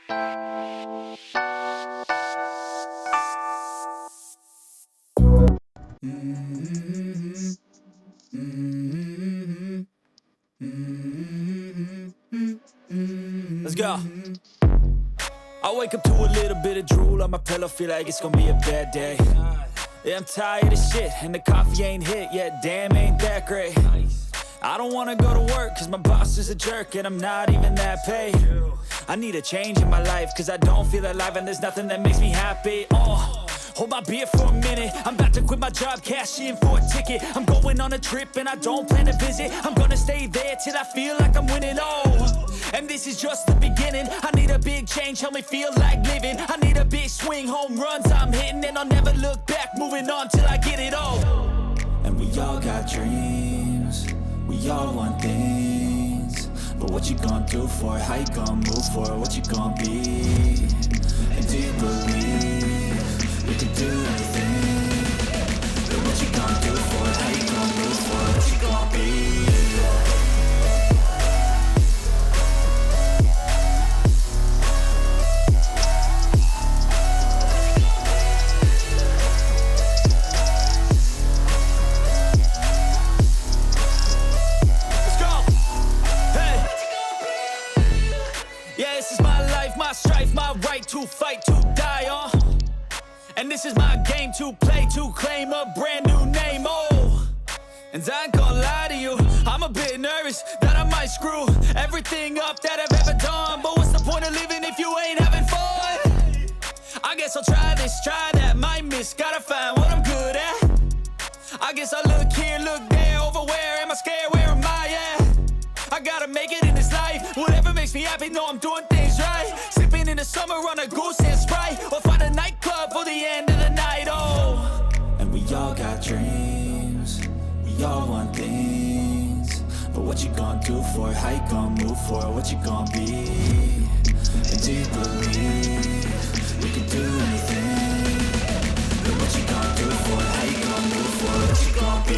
Let's go. I wake up to a little bit of drool on my pillow, feel like it's gonna be a bad day. Yeah, I'm tired of shit, and the coffee ain't hit yet, damn, ain't that great. I don't wanna go to work, cause my boss is a jerk, and I'm not even that paid. I need a change in my life, cause I don't feel alive, and there's nothing that makes me happy. Hold my beer for a minute, I'm about to quit my job, cash in for a ticket. I'm going on a trip, and I don't plan to visit. I'm gonna stay there till I feel like I'm winning, and this is just the beginning. I need a big change, help me feel like living. I need a big swing, home runs I'm hitting, and I'll never look back, moving on till I get it all. And we all got dreams, we all want things, but what you gonna do for it? How you gonna move for it? What you gonna be? And do you believe you can do anything? But what you gonna do for it? How you gonna move for it? What you gonna be? My strife, my right to fight, to die on. And this is my game to play, to claim a brand new name, And I ain't gonna lie to you, I'm a bit nervous that I might screw everything up that I've ever done. But what's the point of living if you ain't having fun? I guess I'll try this, try that, might miss, gotta find what I'm good at. I guess I look here, look there, over where am I scared, where am I at? I gotta make it in this life, whatever makes me happy, know I'm doing things right. Sipping in the summer on a goose and Sprite, or find a nightclub for the end of the night, And we all got dreams, we all want things, but what you gonna do for it? How you gonna move for it? What you gonna be? And do you believe you can do anything? But what you gonna do for it? How you gonna move for it? What you gonna be?